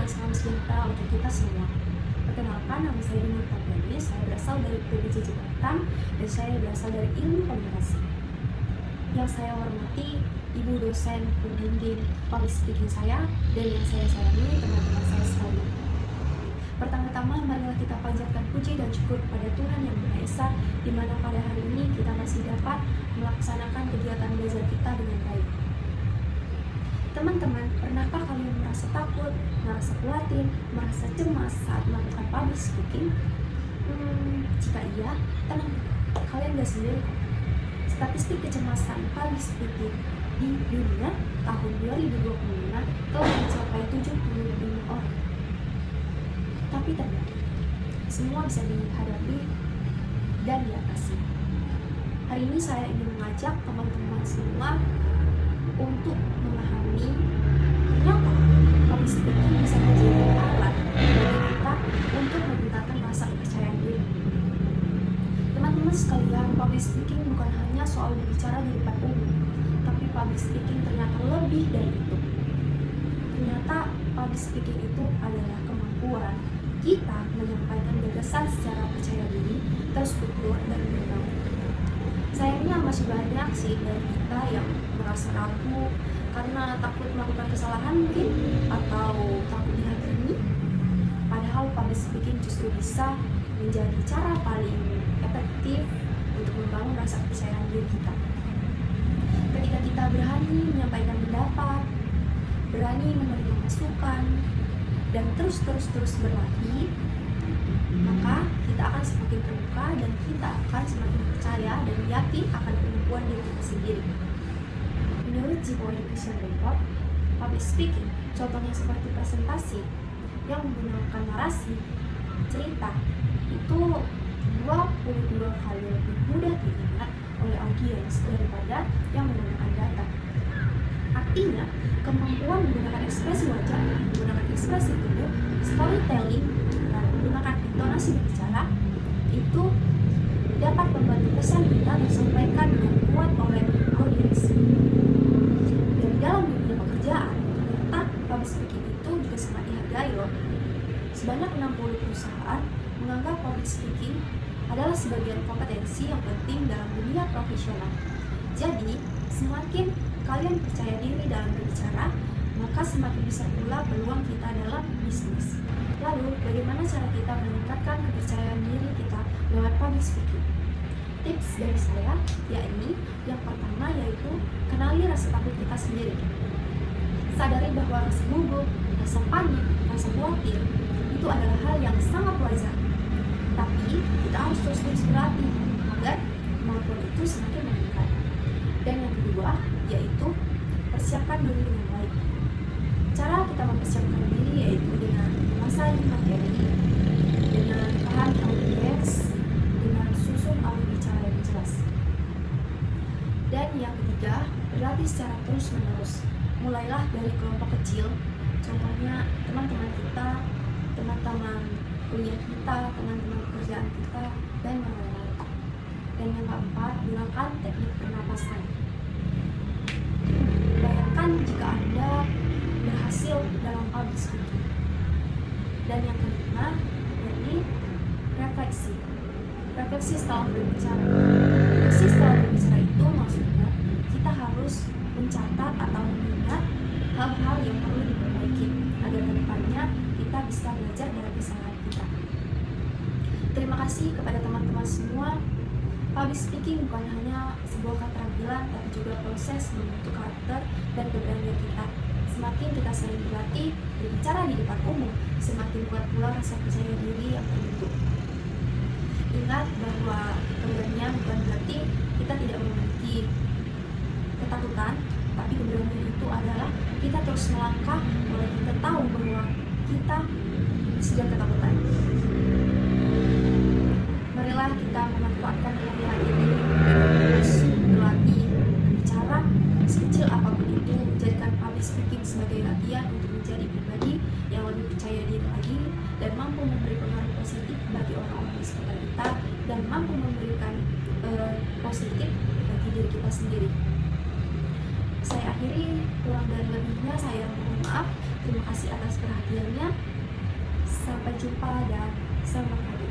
salam sejahtera untuk kita semua. Perkenalkan, nama saya Dina Tapiani, saya berasal dari PBJ Batam dan saya berasal dari ilmu komunikasi. Yang saya hormati Ibu dosen pembimbing public speaking saya dan yang saya sayangi teman-teman saya sekalian. Pertama-tama, marilah kita panjatkan puji dan syukur kepada Tuhan Yang Maha Esa, di mana pada hari ini kita masih dapat melaksanakan kegiatan belajar kita dengan baik. Teman-teman, pernahkah kalian merasa takut, merasa khawatir, merasa cemas saat melakukan public speaking? Jika iya, tenang, kalian gak sendiri kok. Statistik kecemasan public speaking di dunia tahun 2025 telah mencapai 75 orang. Tapi tenang, semua bisa dihadapi dan diatasi. Hari ini saya ingin mengajak teman-teman semua untuk memahami ternyata public speaking bisa menjadi alat bagi kita untuk meningkatkan rasa kepercayaan diri. Teman-teman sekalian, public speaking bukan hanya soal berbicara di depan umum, tapi public speaking ternyata lebih dari itu. Ternyata public speaking itu adalah kemampuan kita menyampaikan gagasan secara percaya diri, terstruktur, dan mendalam. Sayangnya masih banyak sih dari kita yang merasa ragu karena takut melakukan kesalahan mungkin, atau takut dihakimi. Padahal public speaking justru bisa menjadi cara paling efektif untuk membangun rasa kepercayaan diri kita. Ketika kita berani menyampaikan pendapat, berani menerima masukan, dan terus berlatih, maka kita akan semakin terbuka dan kita akan semakin percaya dan yakin akan kemampuan diri kita sendiri. Menurut Jiwa Education Report, public speaking contohnya seperti presentasi yang menggunakan narasi, cerita, itu 22 kali lebih mudah diingat oleh audiens daripada yang menggunakan data. Artinya, kemampuan menggunakan ekspresi wajah, menggunakan ekspresi tubuh, storytelling, dan menggunakan intonasi berbicara itu dapat membantu pesan kita tersampaikan dengan kuat oleh audiens. Dan dalam dunia pekerjaan, ternyata public speaking itu juga sangat dihargai loh. Sebanyak 60 perusahaan menganggap public speaking adalah sebagian kompetensi yang penting dalam dunia profesional. Jadi, semakin kalian percaya diri dalam berbicara, maka semakin besar pula peluang kita dalam bisnis. Lalu, bagaimana cara kita meningkatkan kepercayaan diri kita lewat public speaking? Tips dari saya, yakni yang pertama yaitu kenali rasa takut kita sendiri. Sadari bahwa rasa gugup, rasa panik, rasa khawatir itu adalah hal yang sangat wajar. Tapi kita harus terus berlatih agar kemampuan itu semakin meningkat. Dan yang kedua yaitu persiapkan diri dengan baik. Cara kita mempersiapkan diri yaitu dengan menguasai materi, dengan pahami audiens, dengan susun alur bicara yang jelas. Dan yang ketiga, berlatih secara terus-menerus. Mulailah dari kelompok kecil, contohnya teman-teman kita, teman-teman kuliah kita, teman-teman pekerjaan kita, dan yang lain-lain. Dan yang keempat, gunakan teknik pernapasan. Bayangkan jika Anda berhasil dalam public speaking. Dan yang kelima, yakni refleksi. Refleksi setelah berbicara. Refleksi setelah berbicara itu maksudnya kita harus mencatat atau mengingat hal-hal yang perlu diperbaiki agar kedepannya kita bisa belajar dari kesalahan kita. Terima kasih kepada teman-teman semua. Public speaking bukan hanya sebuah keterampilan, tapi juga proses membentuk karakter dan keberanian kita. Semakin kita sering berlatih berbicara di depan umum, semakin kuat pula rasa percaya diri yang terbentuk. Ingat bahwa keberanian bukan berarti kita tidak memiliki ketakutan, tapi keberanian itu adalah kita terus melangkah walau kita tahu bahwa kita sedang ketakutan. Marilah kita memanfaatkan keberanian ini dengan terus berlatih bicara sekecil apapun itu, menjadikan public speaking sebagai latihan untuk menjadi pribadi yang lebih percaya diri lagi dan mampu memberi pengaruh positif bagi orang-orang di sekitar kita dan mampu memberikan positif bagi diri kita sendiri. Saya akhiri Kurang dan lebihnya saya mohon maaf. Terima kasih atas perhatiannya. Sampai jumpa dan selamat hari.